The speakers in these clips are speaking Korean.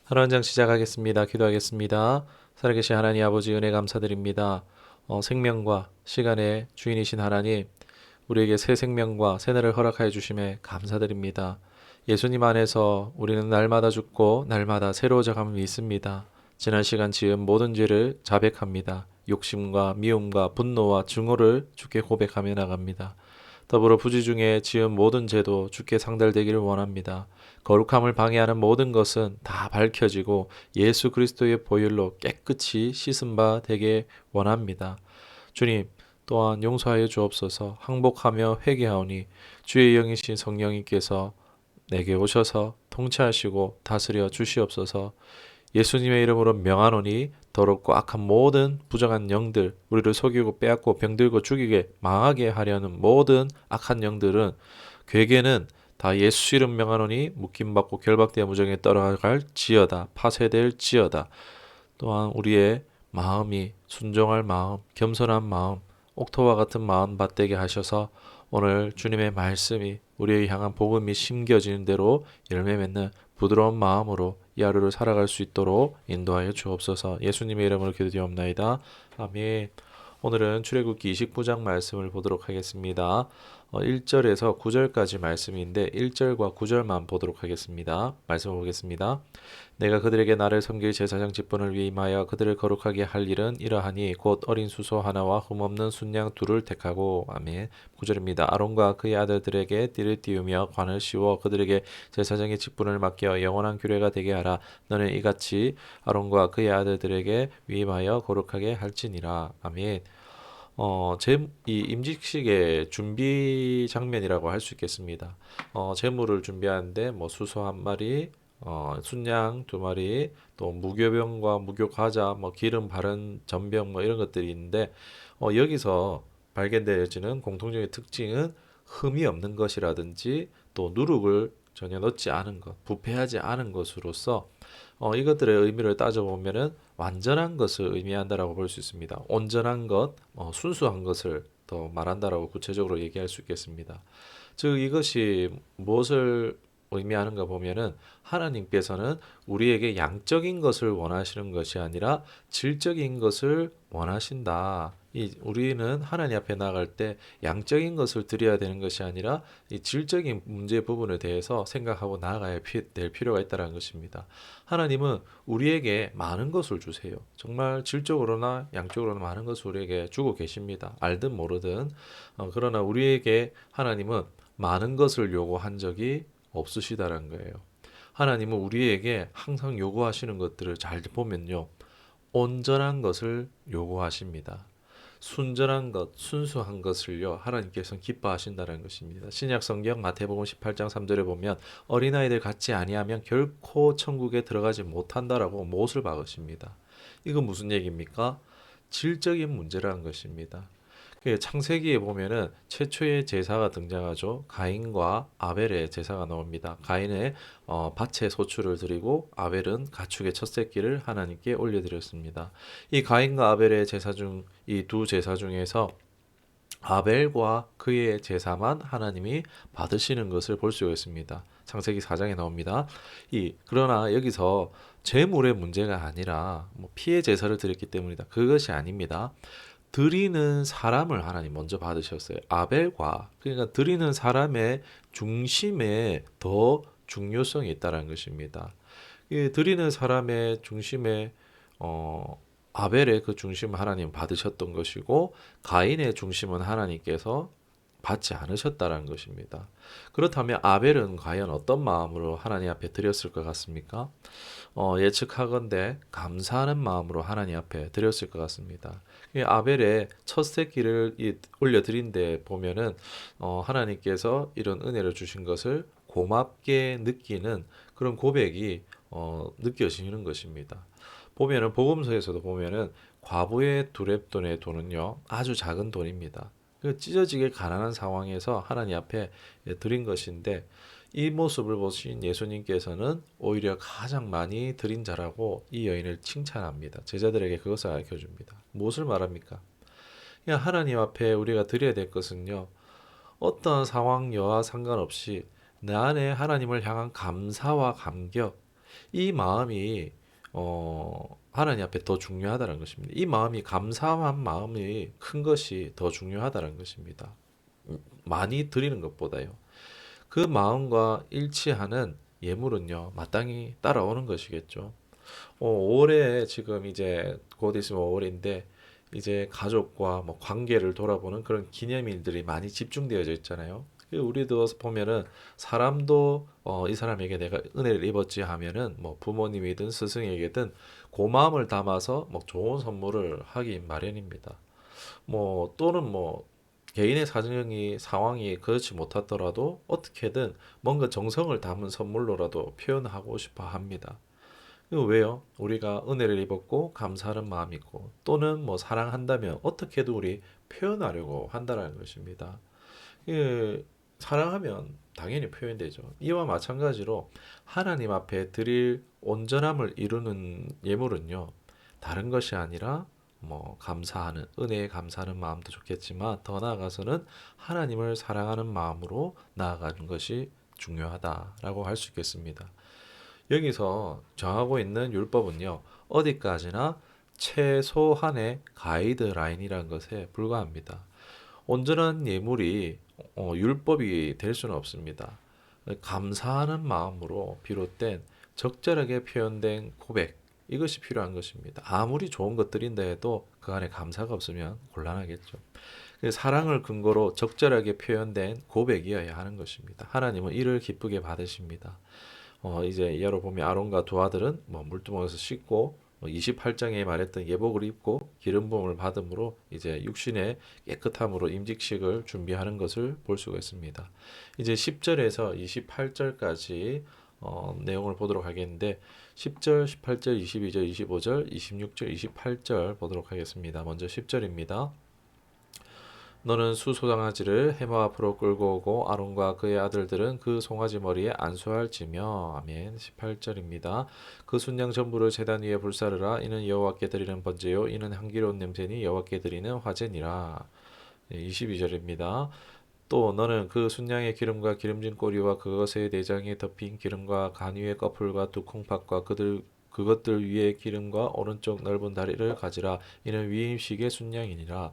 하루 한 장 시작하겠습니다. 기도하겠습니다. 살아계신 하나님 아버지 은혜 감사드립니다. 생명과 시간의 주인이신 하나님, 우리에게 새 생명과 새 날을 허락하여 주심에 감사드립니다. 예수님 안에서 우리는 날마다 죽고 날마다 새로워져감을 믿습니다. 지난 시간 지은 모든 죄를 자백합니다. 욕심과 미움과 분노와 증오를 주께 고백하며 나갑니다. 더불어 부지 중에 지은 모든 죄도 주께 상달되기를 원합니다. 거룩함을 방해하는 모든 것은 다 밝혀지고 예수 그리스도의 보혈로 깨끗이 씻은 바 되게 원합니다. 주님, 또한 용서하여 주옵소서. 항복하며 회개하오니 주의 영이신 성령님께서 내게 오셔서 통치하시고 다스려 주시옵소서. 예수님의 이름으로 명하노니 더럽고 악한 모든 부정한 영들, 우리를 속이고 빼앗고 병들고 죽이게 망하게 하려는 모든 악한 영들은, 괴계는 다 예수 이름 명하노니 묶임받고 결박되어 무정에 떨어갈 지어다, 파쇄될 지어다. 또한 우리의 마음이 순종할 마음, 겸손한 마음, 옥토와 같은 마음 받되게 하셔서 오늘 주님의 말씀이 우리의 향한 복음이 심겨지는 대로 열매 맺는 부드러운 마음으로 이 하루를 살아갈 수 있도록 인도하여 주옵소서. 예수님의 이름으로 기도드리옵나이다. 아멘. 오늘은 출애굽기 29장 말씀을 보도록 하겠습니다. 1절에서 9절까지 말씀인데 1절과 9절만 보도록 하겠습니다. 말씀을 보겠습니다. 내가 그들에게 나를 섬길 제사장 직분을 위임하여 그들을 거룩하게 할 일은 이러하니 곧 어린 수소 하나와 흠없는 순양 둘을 택하고. 아멘. 9절입니다. 아론과 그의 아들들에게 띠를 띄우며 관을 씌워 그들에게 제사장의 직분을 맡겨 영원한 규례가 되게 하라. 너는 이같이 아론과 그의 아들들에게 위임하여 거룩하게 할지니라. 아멘. 이 임직식의 준비 장면이라고 할 수 있겠습니다. 제물을 준비하는데 뭐 수소 한 마리, 순양 두 마리, 또 무교병과 무교과자, 뭐 기름 바른 전병 뭐 이런 것들이 있는데, 여기서 발견되어지는 공통적인 특징은 흠이 없는 것이라든지 또 누룩을 전혀 넣지 않은 것, 부패하지 않은 것으로서 이것들의 의미를 따져보면은 완전한 것을 의미한다라고 볼 수 있습니다. 온전한 것, 순수한 것을 더 말한다라고 구체적으로 얘기할 수 있겠습니다. 즉 이것이 무엇을 의미하는가 보면은 하나님께서는 우리에게 양적인 것을 원하시는 것이 아니라 질적인 것을 원하신다. 우리는 하나님 앞에 나갈 때 양적인 것을 드려야 되는 것이 아니라 이 질적인 문제 부분에 대해서 생각하고 나아가야 될 필요가 있다는 것입니다. 하나님은 우리에게 많은 것을 주세요. 정말 질적으로나 양적으로나 많은 것을 우리에게 주고 계십니다. 알든 모르든. 그러나 우리에게 하나님은 많은 것을 요구한 적이 없으시다는 거예요. 하나님은 우리에게 항상 요구하시는 것들을 잘 보면요, 온전한 것을 요구하십니다. 순전한 것, 순수한 것을요, 하나님께서는 기뻐하신다는 것입니다. 신약 성경 마태복음 18장 3절에 보면 어린아이들 같지 아니하면 결코 천국에 들어가지 못한다라고 못을 박으십니다. 이건 무슨 얘기입니까? 질적인 문제라는 것입니다. 창세기에 보면은 최초의 제사가 등장하죠. 가인과 아벨의 제사가 나옵니다. 가인의 밭의 소출을 드리고 아벨은 가축의 첫 새끼를 하나님께 올려드렸습니다. 이 가인과 아벨의 제사 중 이 두 제사 중에서 아벨과 그의 제사만 하나님이 받으시는 것을 볼 수가 있습니다. 창세기 4장에 나옵니다. 그러나 여기서 제물의 문제가 아니라 뭐 피의 제사를 드렸기 때문이다. 그것이 아닙니다. 드리는 사람을 하나님 먼저 받으셨어요. 아벨과, 그러니까 드리는 사람의 중심에 더 중요성이 있다는 것입니다. 이 드리는 사람의 중심에 아벨의 그 중심을 하나님 받으셨던 것이고 가인의 중심은 하나님께서 받지 않으셨다는 것입니다. 그렇다면 아벨은 과연 어떤 마음으로 하나님 앞에 드렸을 것 같습니까? 예측하건대 감사하는 마음으로 하나님 앞에 드렸을 것 같습니다. 이 아벨의 첫 새끼를 올려드린 데 보면은 하나님께서 이런 은혜를 주신 것을 고맙게 느끼는 그런 고백이 느껴지는 것입니다. 보면은 복음서에서도 보면은 과부의 두렙돈의 돈은요 아주 작은 돈입니다. 찢어지게 가난한 상황에서 하나님 앞에 드린 것인데 이 모습을 보신 예수님께서는 오히려 가장 많이 드린 자라고 이 여인을 칭찬합니다. 제자들에게 그것을 가르쳐줍니다. 무엇을 말합니까? 그냥 하나님 앞에 우리가 드려야 될 것은요, 어떤 상황 여와 상관없이 내 안에 하나님을 향한 감사와 감격, 이 마음이 하나님 앞에 더 중요하다는 것입니다. 이 마음이 감사한 마음이 큰 것이 더 중요하다는 것입니다. 많이 드리는 것보다요. 그 마음과 일치하는 예물은요, 마땅히 따라오는 것이겠죠. 올해 지금 이제 곧 있으면 5월인데 이제 가족과 뭐 관계를 돌아보는 그런 기념일들이 많이 집중되어져 있잖아요. 우리도 보면은 사람도 이 사람에게 내가 은혜를 입었지 하면은 뭐 부모님이든 스승에게든 그 마음을 담아서 뭐 좋은 선물을 하기 마련입니다. 뭐 또는 뭐 개인의 사정이 상황이 그렇지 못하더라도 어떻게든 뭔가 정성을 담은 선물로라도 표현하고 싶어 합니다. 이거 왜요? 우리가 은혜를 입었고 감사하는 마음이 있고 또는 뭐 사랑한다면 어떻게든 우리 표현하려고 한다는 것입니다. 예, 사랑하면 당연히 표현되죠. 이와 마찬가지로 하나님 앞에 드릴 온전함을 이루는 예물은요, 다른 것이 아니라 뭐 감사하는 은혜에 감사하는 마음도 좋겠지만 더 나아가서는 하나님을 사랑하는 마음으로 나아가는 것이 중요하다라고 할 수 있겠습니다. 여기서 정하고 있는 율법은요, 어디까지나 최소한의 가이드라인이라는 것에 불과합니다. 온전한 예물이 율법이 될 수는 없습니다. 감사하는 마음으로 비롯된 적절하게 표현된 고백, 이것이 필요한 것입니다. 아무리 좋은 것들인데 해도 그 안에 감사가 없으면 곤란하겠죠. 사랑을 근거로 적절하게 표현된 고백이어야 하는 것입니다. 하나님은 이를 기쁘게 받으십니다. 이제 이하로 보면 아론과 두 아들은 뭐 물두멍에서 씻고 28장에 말했던 예복을 입고 기름 부음을 받음으로 이제 육신의 깨끗함으로 임직식을 준비하는 것을 볼 수가 있습니다. 이제 10절에서 28절까지 내용을 보도록 하겠는데 10절, 18절, 22절, 25절, 26절, 28절 보도록 하겠습니다. 먼저 10절입니다. 너는 수 소장아지를 해마 앞으로 끌고 오고 아론과 그의 아들들은 그 송아지 머리에 안수할지며 아멘. 18절입니다. 그 순양 전부를 제단 위에 불사르라. 이는 여호와께 드리는 번제요 이는 향기로운 냄새니 여호와께 드리는 화제니라. 22절입니다. 또 너는 그 순양의 기름과 기름진 꼬리와 그것의 내장에 덮인 기름과 간 위의 꺼풀과 두 콩팥과 그것들 위에 기름과 오른쪽 넓은 다리를 가지라. 이는 위임식의 순양이니라.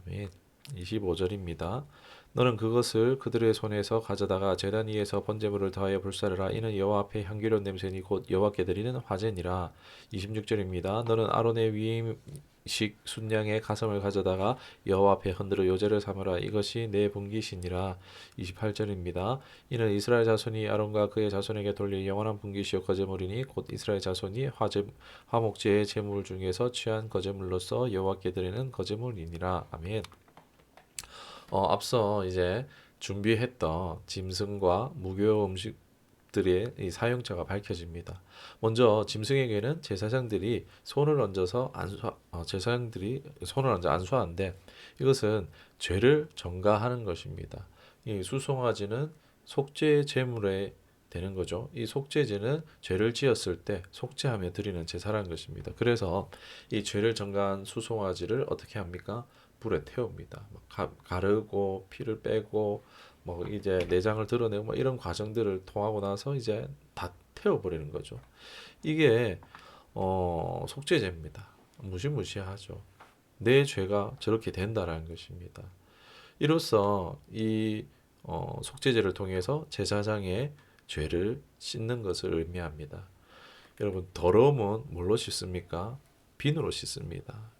아멘. 25절입니다. 너는 그것을 그들의 손에서 가져다가 제단 위에서 번제물을 더하여 불사르라. 이는 여호와 앞에 향기로운 냄새니 곧 여호와께 드리는 화제니라. 26절입니다. 너는 아론의 위임식 순양의 가슴을 가져다가 여호와 앞에 흔들어 요제를 삼으라. 이것이 내 분깃이니라. 28절입니다. 이는 이스라엘 자손이 아론과 그의 자손에게 돌릴 영원한 분깃이요 거제물이니 곧 이스라엘 자손이 화목제의 제물 중에서 취한 거제물로서 여호와께 드리는 거제물이니라. 아멘. 앞서 이제 준비했던 짐승과 무교 음식들의 이 사용처가 밝혀집니다. 먼저 짐승에게는 제사장들이 손을 얹어서 제사장들이 손을 얹어 안수하는데 이것은 죄를 전가하는 것입니다. 이 수송아지는 속죄 제물에 되는 거죠. 이 속죄제는 죄를 지었을 때 속죄하며 드리는 제사라는 것입니다. 그래서 이 죄를 전가한 수송아지를 어떻게 합니까? 불에 태웁니다. 가르고 피를 빼고 뭐 이제 내장을 드러내고 뭐 이런 과정들을 통하고 나서 이제 다 태워버리는 거죠. 이게 속죄제입니다. 무시무시하죠. 내 죄가 저렇게 된다라는 것입니다. 이로써 이 속죄제를 통해서 제사장의 죄를 씻는 것을 의미합니다. 여러분 더러움은 뭘로 씻습니까? 비누로 씻습니다.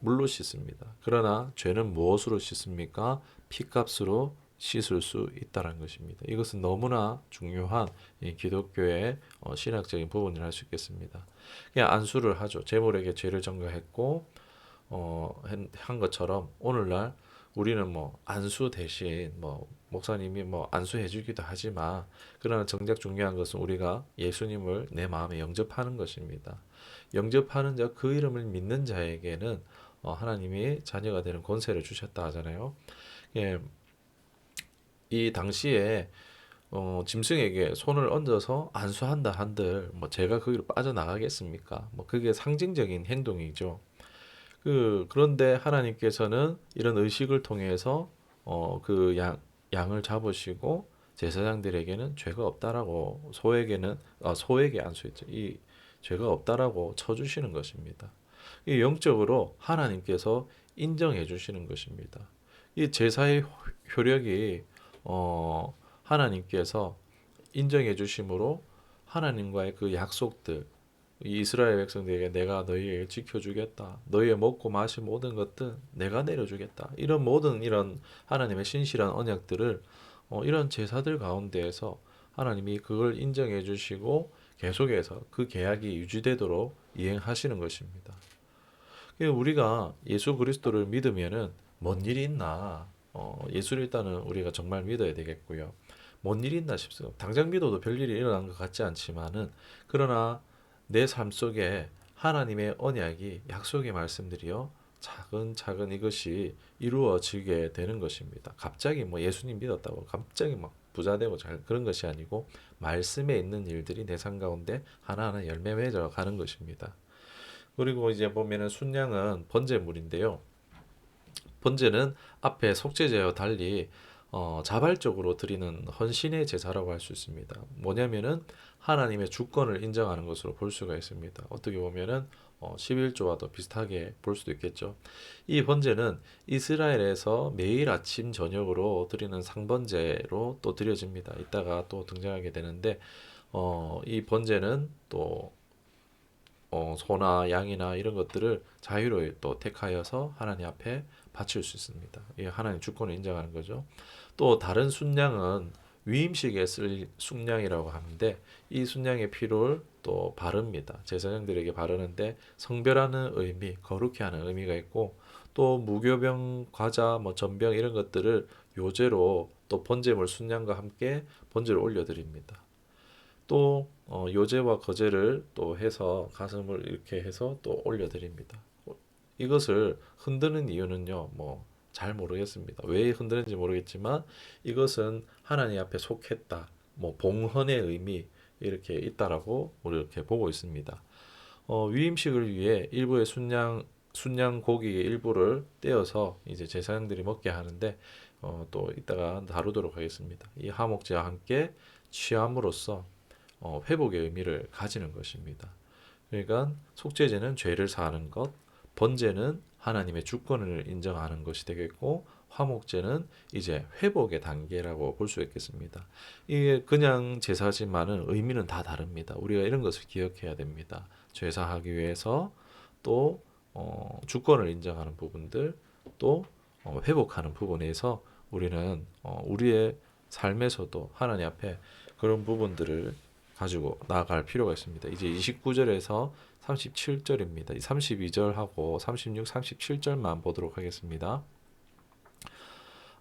물로 씻습니다. 그러나 죄는 무엇으로 씻습니까? 피값으로 씻을 수 있다는 것입니다. 이것은 너무나 중요한 기독교의 신학적인 부분이라 할 수 있겠습니다. 그냥 안수를 하죠. 제물에게 죄를 전가했고 한 것처럼 오늘날 우리는 뭐 안수 대신 뭐 목사님이 뭐 안수해 주기도 하지만 그러나 정작 중요한 것은 우리가 예수님을 내 마음에 영접하는 것입니다. 영접하는 자 그 이름을 믿는 자에게는 하나님이 자녀가 되는 권세를 주셨다 하잖아요. 예, 이 당시에 짐승에게 손을 얹어서 안수한다 한들 뭐 제가 거기로 빠져나가겠습니까? 뭐 그게 상징적인 행동이죠. 그런데 하나님께서는 이런 의식을 통해서 그 양을 잡으시고 제사장들에게는 죄가 없다라고 소에게 안수했죠. 이 죄가 없다라고 쳐주시는 것입니다. 이 영적으로 하나님께서 인정해 주시는 것입니다. 이 제사의 효력이 하나님께서 인정해 주심으로 하나님과의 그 약속들, 이 이스라엘 백성들에게 내가 너희에게 지켜주겠다. 너희의 먹고 마실 모든 것들 내가 내려주겠다. 이런 모든 이런 하나님의 신실한 언약들을 이런 제사들 가운데에서 하나님이 그걸 인정해 주시고 계속해서 그 계약이 유지되도록 이행하시는 것입니다. 우리가 예수 그리스도를 믿으면은 뭔 일이 있나? 예수를 일단은 우리가 정말 믿어야 되겠고요. 뭔 일이 있나 싶어요. 당장 믿어도 별일이 일어난 것 같지 않지만은 그러나 내 삶 속에 하나님의 언약이 약속의 말씀들이요 차근차근 이것이 이루어지게 되는 것입니다. 갑자기 뭐 예수님 믿었다고 갑자기 막 부자 되고 잘 그런 것이 아니고 말씀에 있는 일들이 내 삶 가운데 하나하나 열매 맺어 가는 것입니다. 그리고 이제 보면은 순양은 번제물인데요. 번제는 앞에 속죄제와 달리 자발적으로 드리는 헌신의 제사라고 할 수 있습니다. 뭐냐면은 하나님의 주권을 인정하는 것으로 볼 수가 있습니다. 어떻게 보면은 11조와도 비슷하게 볼 수도 있겠죠. 이 번제는 이스라엘에서 매일 아침 저녁으로 드리는 상번제로 또 드려집니다. 이따가 또 등장하게 되는데 이 번제는 또 소나 양이나 이런 것들을 자유로 또 택하여서 하나님 앞에 바칠 수 있습니다. 이 하나님 주권을 인정하는 거죠. 또 다른 순양은 위임식에 쓸 순양이라고 하는데 이 순양의 피를 또 바릅니다. 제사장들에게 바르는데 성별하는 의미, 거룩히 하는 의미가 있고 또 무교병, 과자, 뭐 전병 이런 것들을 요제로 또 번제물 순양과 함께 번제를 올려드립니다. 또 요제와 거제를 또 해서 가슴을 이렇게 해서 또 올려드립니다. 이것을 흔드는 이유는요, 뭐 잘 모르겠습니다. 왜 흔드는지 모르겠지만 이것은 하나님 앞에 속했다, 뭐 봉헌의 의미 이렇게 있다라고 우리 이렇게 보고 있습니다. 위임식을 위해 일부의 순양 고기의 일부를 떼어서 이제 제사장들이 먹게 하는데 또 이따가 다루도록 하겠습니다. 이 하목제와 함께 취함으로써 회복의 의미를 가지는 것입니다. 그러니까 속죄제는 죄를 사하는 것, 번제는 하나님의 주권을 인정하는 것이 되겠고 화목제는 이제 회복의 단계라고 볼 수 있겠습니다. 이게 그냥 제사지만은 의미는 다 다릅니다. 우리가 이런 것을 기억해야 됩니다. 제사하기 위해서 또 주권을 인정하는 부분들 또 회복하는 부분에서 우리는 우리의 삶에서도 하나님 앞에 그런 부분들을 가지고 나아갈 필요가 있습니다. 이제 29절에서 37절입니다. 32절하고 36, 37절만 보도록 하겠습니다.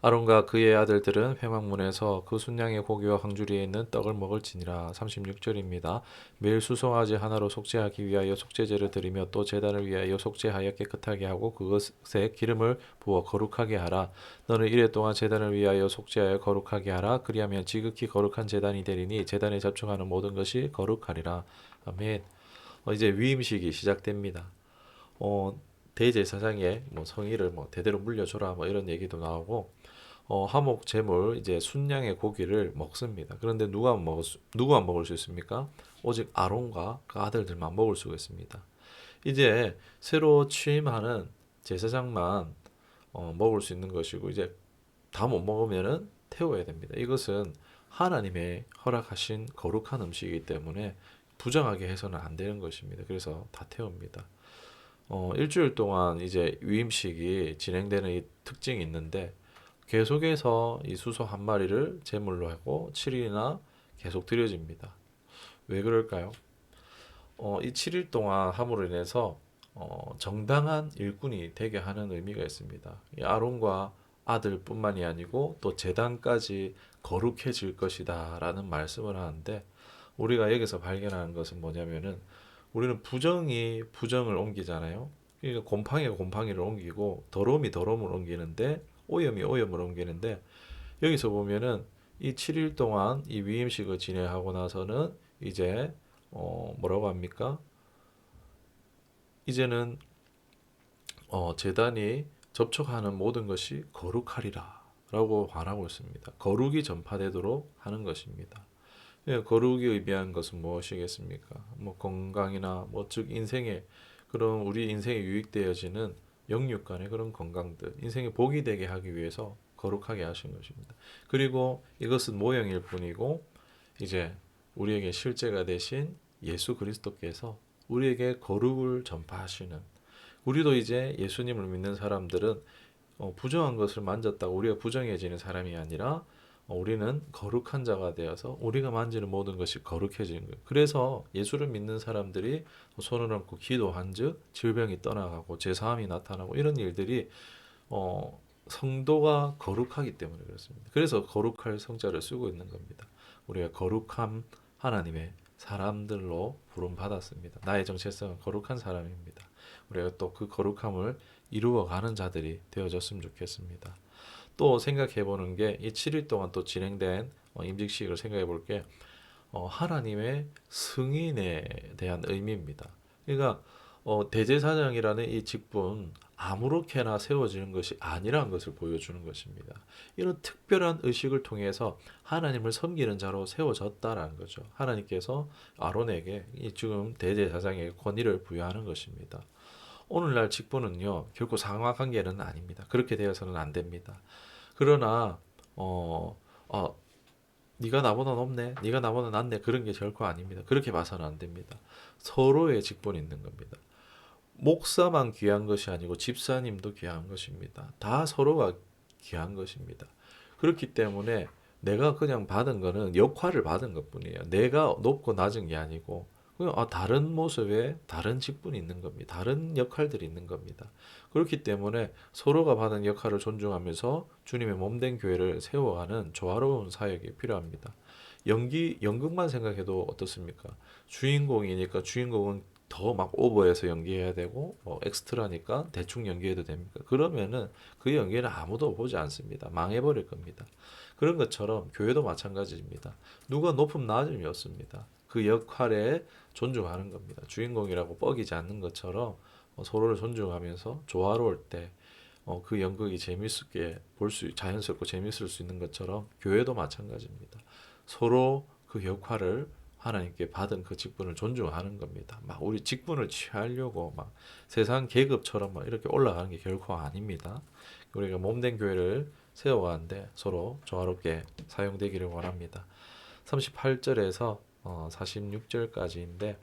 아론과 그의 아들들은 회막문에서 그 순양의 고기와 황주리에 있는 떡을 먹을지니라. 36절입니다. 매일 수송아지 하나로 속죄하기 위하여 속죄제를 드리며 또 제단을 위하여 속죄하여 깨끗하게 하고 그것에 기름을 부어 거룩하게 하라. 너는 이레 동안 제단을 위하여 속죄하여 거룩하게 하라. 그리하면 지극히 거룩한 제단이 되리니 제단에 접촉하는 모든 것이 거룩하리라. 아멘. 이제 위임식이 시작됩니다. 대제사장의 뭐 성의를 뭐 대대로 물려줘라 뭐 이런 얘기도 나오고 하목 제물 이제 순양의 고기를 먹습니다. 그런데 누가 먹을 수 있습니까? 오직 아론과 그 아들들만 먹을 수가 있습니다. 이제 새로 취임하는 제사장만 먹을 수 있는 것이고 이제 다 못 먹으면은 태워야 됩니다. 이것은 하나님의 허락하신 거룩한 음식이기 때문에 부정하게 해서는 안 되는 것입니다. 그래서 다 태웁니다. 일주일 동안 이제 위임식이 진행되는 이 특징이 있는데 계속해서 이 수소 한 마리를 제물로 하고 7일이나 계속 드려집니다. 왜 그럴까요? 이 7일 동안 함으로 인해서 정당한 일꾼이 되게 하는 의미가 있습니다. 이 아론과 아들뿐만이 아니고 또 제단까지 거룩해질 것이다라는 말씀을 하는데 우리가 여기서 발견하는 것은 뭐냐면은 우리는 부정이 부정을 옮기잖아요. 그러니까 곰팡이가 곰팡이를 옮기고 더러움이 더러움을 옮기는데 오염이 오염을 옮기는데 여기서 보면은 이 7일 동안 이 위임식을 진행하고 나서는 이제 뭐라고 합니까? 이제는 제단이 접촉하는 모든 것이 거룩하리라 라고 말하고 있습니다. 거룩이 전파되도록 하는 것입니다. 예, 거룩이 의미하는 것은 무엇이겠습니까? 뭐 건강이나 뭐 즉 인생에 그런 우리 인생에 유익되어지는 영육 간의 그런 건강들, 인생에 복이 되게 하기 위해서 거룩하게 하신 것입니다. 그리고 이것은 모형일 뿐이고 이제 우리에게 실제가 되신 예수 그리스도께서 우리에게 거룩을 전파하시는 우리도 이제 예수님을 믿는 사람들은 부정한 것을 만졌다고 우리가 부정해지는 사람이 아니라 우리는 거룩한 자가 되어서 우리가 만지는 모든 것이 거룩해지는 거예요. 그래서 예수를 믿는 사람들이 손을 얹고 기도한즉 질병이 떠나가고 제사함이 나타나고 이런 일들이 성도가 거룩하기 때문에 그렇습니다. 그래서 거룩할 성자를 쓰고 있는 겁니다. 우리가 거룩함 하나님의 사람들로 부름 받았습니다. 나의 정체성은 거룩한 사람입니다. 우리가 또 그 거룩함을 이루어가는 자들이 되어졌으면 좋겠습니다. 또 생각해 보는 게 이 7일 동안 또 진행된 임직식을 생각해 볼 게 하나님의 승인에 대한 의미입니다. 그러니까 대제사장이라는 이 직분 아무렇게나 세워지는 것이 아니라는 것을 보여주는 것입니다. 이런 특별한 의식을 통해서 하나님을 섬기는 자로 세워졌다라는 거죠. 하나님께서 아론에게 이 지금 대제사장에게 권위를 부여하는 것입니다. 오늘날 직분은요 결코 상하관계는 아닙니다. 그렇게 되어서는 안 됩니다. 그러나 어, 어, 네가 나보다 높네, 네가 나보다 낫네 그런 게 결코 아닙니다. 그렇게 봐서는 안 됩니다. 서로의 직분이 있는 겁니다. 목사만 귀한 것이 아니고 집사님도 귀한 것입니다. 다 서로가 귀한 것입니다. 그렇기 때문에 내가 그냥 받은 거는 역할을 받은 것뿐이에요. 내가 높고 낮은 게 아니고 그냥 다른 모습에 다른 직분이 있는 겁니다. 다른 역할들이 있는 겁니다. 그렇기 때문에 서로가 받은 역할을 존중하면서 주님의 몸된 교회를 세워가는 조화로운 사역이 필요합니다. 연극만 생각해도 어떻습니까? 주인공이니까 주인공은 더 막 오버해서 연기해야 되고 뭐 엑스트라니까 대충 연기해도 됩니까? 그러면은 그 연기는 아무도 보지 않습니다. 망해버릴 겁니다. 그런 것처럼 교회도 마찬가지입니다. 누가 높음 낮음이 없습니다. 그 역할에 존중하는 겁니다. 주인공이라고 뻐기지 않는 것처럼 서로를 존중하면서 조화로울 때 그 연극이 재밌게 자연스럽고 재밌을 수 있는 것처럼 교회도 마찬가지입니다. 서로 그 역할을 하나님께 받은 그 직분을 존중하는 겁니다. 막 우리 직분을 취하려고 막 세상 계급처럼 막 이렇게 올라가는 게 결코 아닙니다. 우리가 몸된 교회를 세워가는데 서로 조화롭게 사용되기를 원합니다. 38절에서 46절까지인데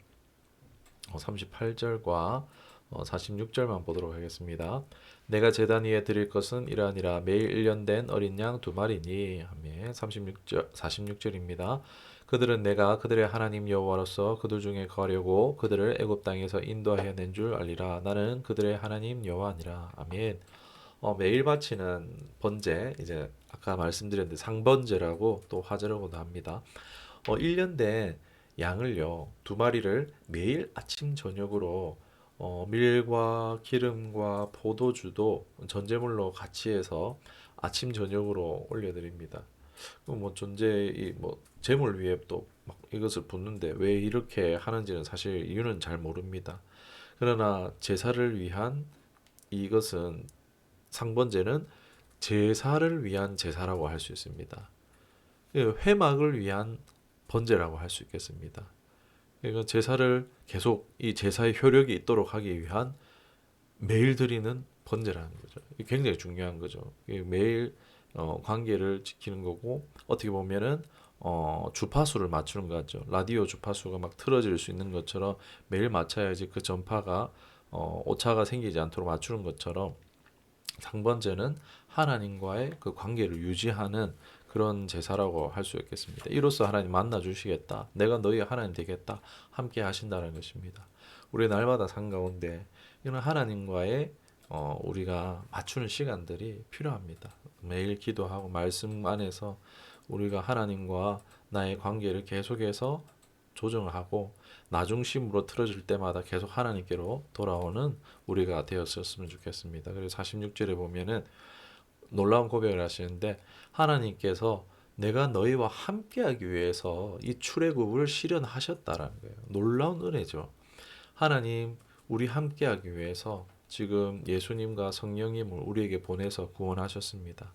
38절과 46절만 보도록 하겠습니다. 내가 제단 위에 드릴 것은 이러하니라 매일 1년 된 어린 양 두 마리니 하며 46절입니다. 그들은 내가 그들의 하나님 여호와로서 그들 중에 거하려고 그들을 애굽 땅에서 인도하여 낸 줄 알리라. 나는 그들의 하나님 여호와니라. 아멘. 매일 바치는 번제 이제 아까 말씀드렸는데 상번제라고 또 화제라고도 합니다. 1년 된 양을요 두 마리를 매일 아침 저녁으로 밀과 기름과 포도주도 전제물로 같이 해서 아침 저녁으로 올려드립니다. 뭐 존재 이뭐 제물 위에 또 막 이것을 붓는데 왜 이렇게 하는지는 사실 이유는 잘 모릅니다. 그러나 제사를 위한 이것은 상번제는 제사를 위한 제사라고 할 수 있습니다. 회막을 위한 번제라고 할 수 있겠습니다. 그러니까 제사를 계속 이 제사의 효력이 있도록 하기 위한 매일 드리는 번제라는 거죠. 이게 굉장히 중요한 거죠. 매일 관계를 지키는 거고 어떻게 보면은 주파수를 맞추는 거 같죠. 라디오 주파수가 막 틀어질 수 있는 것처럼 매일 맞춰야지 그 전파가 오차가 생기지 않도록 맞추는 것처럼 상번제는 하나님과의 그 관계를 유지하는 그런 제사라고 할 수 있겠습니다. 이로써 하나님 만나 주시겠다. 내가 너희 하나님 되겠다. 함께 하신다는 것입니다. 우리 날마다 삶 가운데 이런 하나님과의 우리가 맞추는 시간들이 필요합니다. 매일 기도하고 말씀 안에서 우리가 하나님과 나의 관계를 계속해서 조정을 하고 나 중심으로 틀어질 때마다 계속 하나님께로 돌아오는 우리가 되었었으면 좋겠습니다. 그래서 46절에 보면은 놀라운 고백을 하시는데 하나님께서 내가 너희와 함께하기 위해서 이 출애굽을 실현하셨다라는 거예요. 놀라운 은혜죠. 하나님 우리 함께하기 위해서 지금 예수님과 성령님을 우리에게 보내서 구원하셨습니다.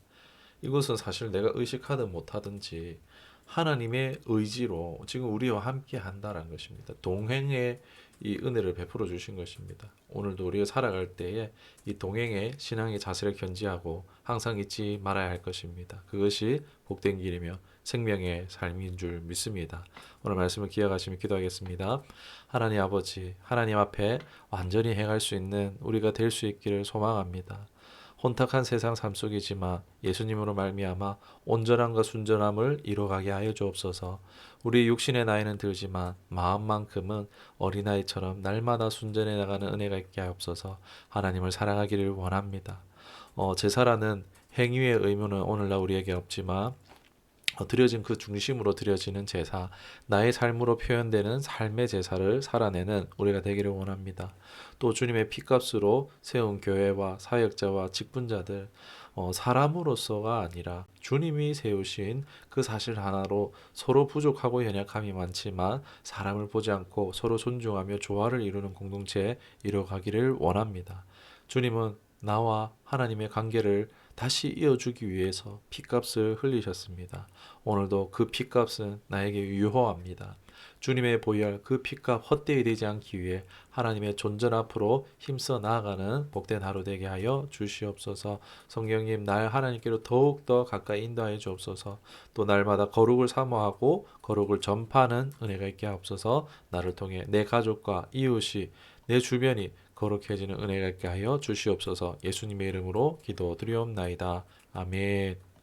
이것은 사실 내가 의식하든 못하든지 하나님의 의지로 지금 우리와 함께 한다는 것입니다. 동행의 이 은혜를 베풀어 주신 것입니다. 오늘도 우리가 살아갈 때에 이 동행의 신앙의 자세를 견지하고 항상 잊지 말아야 할 것입니다. 그것이 복된 길이며 생명의 삶인 줄 믿습니다. 오늘 말씀을 기억하시며 기도하겠습니다. 하나님 아버지, 하나님 앞에 완전히 행할 수 있는 우리가 될 수 있기를 소망합니다. 혼탁한 세상 삶 속이지만 예수님으로 말미암아 온전함과 순전함을 이뤄가게 하여 주옵소서. 우리 육신의 나이는 들지만 마음만큼은 어린아이처럼 날마다 순전해 나가는 은혜가 있게 하옵소서. 하나님을 사랑하기를 원합니다. 제사라는 행위의 의무는 오늘날 우리에게 없지만 드려진 그 중심으로 드려지는 제사, 나의 삶으로 표현되는 삶의 제사를 살아내는 우리가 되기를 원합니다. 또 주님의 피값으로 세운 교회와 사역자와 직분자들, 사람으로서가 아니라 주님이 세우신 그 사실 하나로 서로 부족하고 연약함이 많지만 사람을 보지 않고 서로 존중하며 조화를 이루는 공동체에 이뤄가기를 원합니다. 주님은 나와 하나님의 관계를 다시 이어주기 위해서 피값을 흘리셨습니다. 오늘도 그 피값은 나에게 유효합니다. 주님의 보혈 그 피값 헛되이 되지 않기 위해 하나님의 존전 앞으로 힘써 나아가는 복된 하루 되게 하여 주시옵소서. 성령님 날 하나님께로 더욱더 가까이 인도하여 주옵소서. 또 날마다 거룩을 사모하고 거룩을 전파하는 은혜가 있게 하옵소서. 나를 통해 내 가족과 이웃이 내 주변이 거룩해지는 은혜가 있게 하여 주시옵소서. 예수님의 이름으로 기도드리옵나이다. 아멘.